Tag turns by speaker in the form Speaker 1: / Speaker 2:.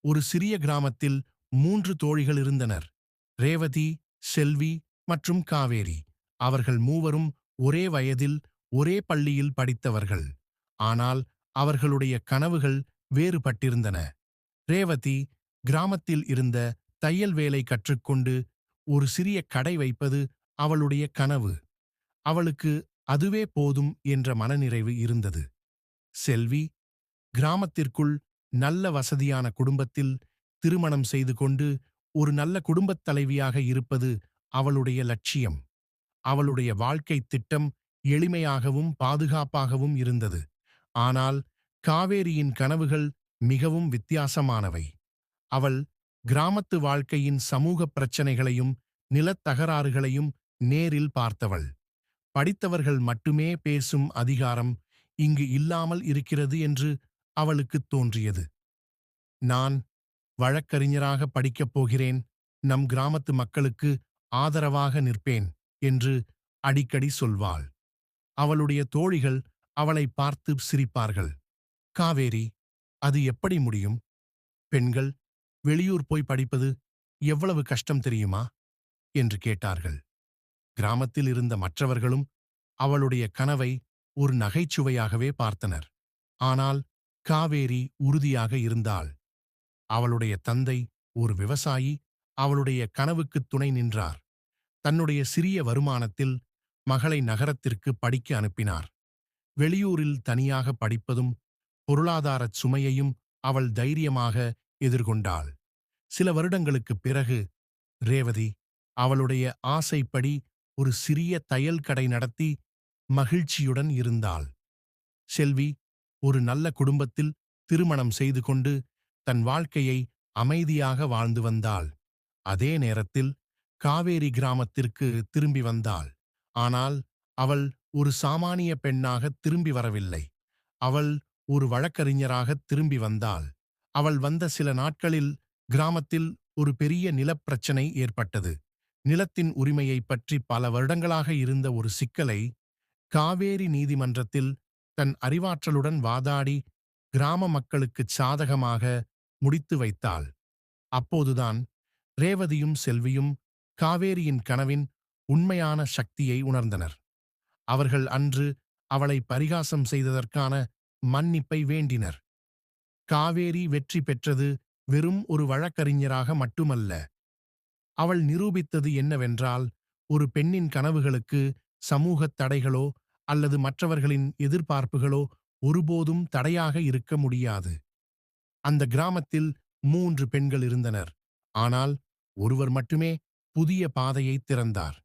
Speaker 1: ஒரு சிறிய கிராமத்தில் 3 தோழிகள் இருந்தனர். ரேவதி, செல்வி மற்றும் காவேரி. அவர்கள் மூவரும் ஒரே வயதில் ஒரே பள்ளியில் படித்தவர்கள். ஆனால் அவர்களுடைய கனவுகள் வேறுபட்டிருந்தன. ரேவதி கிராமத்தில் இருந்த தையல் வேலை கற்றுக்கொண்டு ஒரு சிறிய கடை வைப்பது அவளுடைய கனவு. அவளுக்கு அதுவே போதும் என்ற மனநிறைவு இருந்தது. செல்வி கிராமத்திற்குள் நல்ல வசதியான குடும்பத்தில் திருமணம் செய்து கொண்டு ஒரு நல்ல குடும்பத் தலைவியாக இருப்பது அவளுடைய லட்சியம். அவளுடைய வாழ்க்கைத் திட்டம் எளிமையாகவும் பாதுகாப்பாகவும் இருந்தது. ஆனால் காவேரியின் கனவுகள் மிகவும் வித்தியாசமானவை. அவள் கிராமத்து வாழ்க்கையின் சமூகப் பிரச்சனைகளையும் நிலத்தகராறுகளையும் நேரில் பார்த்தவள். படித்தவர்கள் மட்டுமே பேசும் அதிகாரம் இங்கு இல்லாமல் இருக்கிறது என்று அவளுக்குத் தோன்றியது. நான் வழக்கறிஞராக படிக்கப் போகிறேன், நம் கிராமத்து மக்களுக்கு ஆதரவாக நிற்பேன் என்று அடிக்கடி சொல்வாள். அவளுடைய தோழிகள் அவளை பார்த்து சிரிப்பார்கள். காவேரி, அது எப்படி முடியும்? பெண்கள் வெளியூர் போய் படிப்பது எவ்வளவு கஷ்டம் தெரியுமா என்று கேட்டார்கள். கிராமத்தில் இருந்த மற்றவர்களும் அவளுடைய கனவை ஒரு நகைச்சுவையாகவே பார்த்தனர். ஆனால் காவேரி உறுதியாக இருந்தாள். அவளுடைய தந்தை ஒரு விவசாயி, அவளுடைய கனவுக்குத் துணை நின்றார். தன்னுடைய சிறிய வருமானத்தில் மகளை நகரத்திற்கு படிக்க அனுப்பினார். வெளியூரில் தனியாக படிப்பதும் பொருளாதாரச் சுமையையும் அவள் தைரியமாக எதிர்கொண்டாள். சில வருடங்களுக்குப் பிறகு ரேவதி அவளுடைய ஆசைப்படி ஒரு சிறிய தையல் கடை நடத்தி மகிழ்ச்சியுடன் இருந்தாள். செல்வி ஒரு நல்ல குடும்பத்தில் திருமணம் செய்து கொண்டு தன் வாழ்க்கையை அமைதியாக வாழ்ந்து வந்தாள். அதே நேரத்தில் காவேரி கிராமத்திற்கு திரும்பி வந்தாள். ஆனால் அவள் ஒரு சாமானிய பெண்ணாக திரும்பி வரவில்லை. அவள் ஒரு வழக்கறிஞராக திரும்பி வந்தாள். அவள் வந்த சில நாட்களில் கிராமத்தில் ஒரு பெரிய நிலப்பிரச்சனை ஏற்பட்டது. நிலத்தின் உரிமையைப் பற்றி பல வருடங்களாக இருந்த ஒரு சிக்கலை காவேரி நீதிமன்றத்தில் தன் அறிவாற்றலுடன் வாதாடி கிராம மக்களுக்குச் சாதகமாக முடித்து வைத்தாள். அப்போதுதான் ரேவதியும் செல்வியும் காவேரியின் கனவின் உண்மையான சக்தியை உணர்ந்தனர். அவர்கள் அன்று அவளை பரிகாசம் செய்ததற்கான மன்னிப்பை வேண்டினர். காவேரி வெற்றி பெற்றது வெறும் ஒரு வழக்கறிஞராக மட்டுமல்ல. அவள் நிரூபித்தது என்னவென்றால், ஒரு பெண்ணின் கனவுகளுக்கு சமூகத் தடைகளோ அல்லது மற்றவர்களின் எதிர்பார்ப்புகளோ ஒருபோதும் தடையாக இருக்க முடியாது. அந்த கிராமத்தில் 3 பெண்கள் இருந்தனர். ஆனால் ஒருவர் மட்டுமே புதிய பாதையைத் திறந்தார்.